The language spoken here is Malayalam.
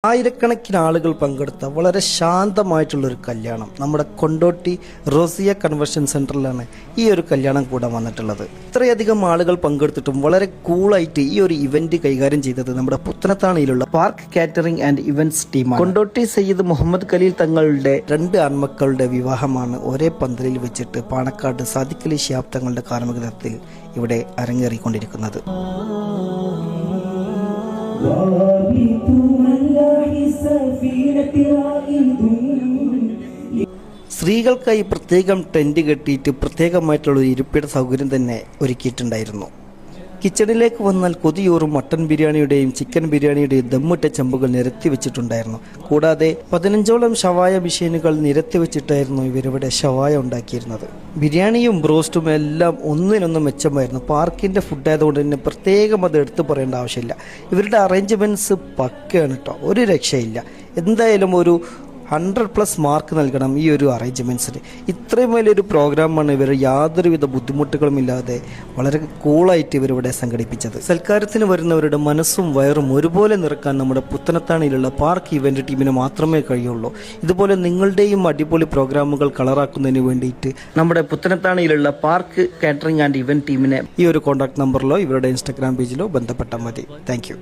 ആയിരക്കണക്കിന് ആളുകൾ പങ്കെടുത്ത വളരെ ശാന്തമായിട്ടുള്ളൊരു കല്യാണം നമ്മുടെ കൊണ്ടോട്ടി റോസിയ കൺവെൻഷൻ സെൻറ്ററിലാണ് ഈ ഒരു കല്യാണം കൂടാൻ വന്നിട്ടുള്ളത്. ഇത്രയധികം ആളുകൾ പങ്കെടുത്തിട്ടും വളരെ കൂളായിട്ട് ഈ ഒരു ഇവന്റ് കൈകാര്യം ചെയ്തത് നമ്മുടെ പുത്തനത്താണിയിലുള്ള പാർക്ക് കാറ്ററിംഗ് ആൻഡ് ഇവന്റ്സ് ടീമാണ്. കൊണ്ടോട്ടി സയ്യിദ് മുഹമ്മദ് ഖലീൽ തങ്ങളുടെ 2 ആൺമക്കളുടെ വിവാഹമാണ് ഒരേ പന്തലിൽ വെച്ചിട്ട് പാണക്കാട് സാദിഖ് അലി ശിഹാബ് തങ്ങളുടെ കാർമ്മികത്വത്തിൽ ഇവിടെ അരങ്ങേറിക്കൊണ്ടിരിക്കുന്നത്. സ്ത്രീകൾക്കായി പ്രത്യേകം ടെന്റ് കെട്ടിയിട്ട് പ്രത്യേകമായിട്ടുള്ള ഒരു ഇരിപ്പിട സൗകര്യം തന്നെ ഒരുക്കിയിട്ടുണ്ടായിരുന്നു. കിച്ചണിലേക്ക് വന്നാൽ കൊതിയൂറും മട്ടൻ ബിരിയാണിയുടെയും ചിക്കൻ ബിരിയാണിയുടെയും ദമ്മിട്ട ചെമ്പുകൾ നിരത്തി വെച്ചിട്ടുണ്ടായിരുന്നു. കൂടാതെ 15ഓളം ഷവായ മെഷീനുകൾ നിരത്തി വെച്ചിട്ടായിരുന്നു ഇവരിവിടെ ഷവായ ഉണ്ടാക്കിയിരുന്നത്. ബിരിയാണിയും ബ്രോസ്റ്റും എല്ലാം ഒന്നിനൊന്നും മെച്ചമായിരുന്നു. പാർക്കിന്റെ ഫുഡ് ആയതുകൊണ്ട് തന്നെ പ്രത്യേകം അത് എടുത്തു പറയേണ്ട ആവശ്യമില്ല. ഇവരുടെ അറേഞ്ച്മെന്റ്സ് പക്കയാണ് കേട്ടോ, ഒരു രക്ഷയില്ല. എന്തായാലും ഒരു 100+ മാർക്ക് നൽകണം ഈ ഒരു അറേഞ്ച്മെൻറ്റ്സിന്. ഇത്രയും വലിയൊരു പ്രോഗ്രാമാണ് ഇവർ യാതൊരുവിധ ബുദ്ധിമുട്ടുകളും ഇല്ലാതെ വളരെ കൂളായിട്ട് ഇവരിവിടെ സംഘടിപ്പിച്ചത്. സൽക്കാരത്തിന് വരുന്നവരുടെ മനസ്സും വയറും ഒരുപോലെ നിറക്കാൻ നമ്മുടെ പുത്തനത്താണിയിലുള്ള പാർക്ക് ഇവന്റ് ടീമിന് മാത്രമേ കഴിയുള്ളൂ. ഇതുപോലെ നിങ്ങളുടെയും അടിപൊളി പ്രോഗ്രാമുകൾ കളറാക്കുന്നതിന് വേണ്ടിയിട്ട് നമ്മുടെ പുത്തനത്താണിയിലുള്ള പാർക്ക് കാറ്ററിംഗ് ആൻഡ് ഇവന്റ് ടീമിനെ ഈ ഒരു കോൺടാക്ട് നമ്പറിലോ ഇവരുടെ ഇൻസ്റ്റാഗ്രാം പേജിലോ ബന്ധപ്പെട്ടാൽ മതി. താങ്ക്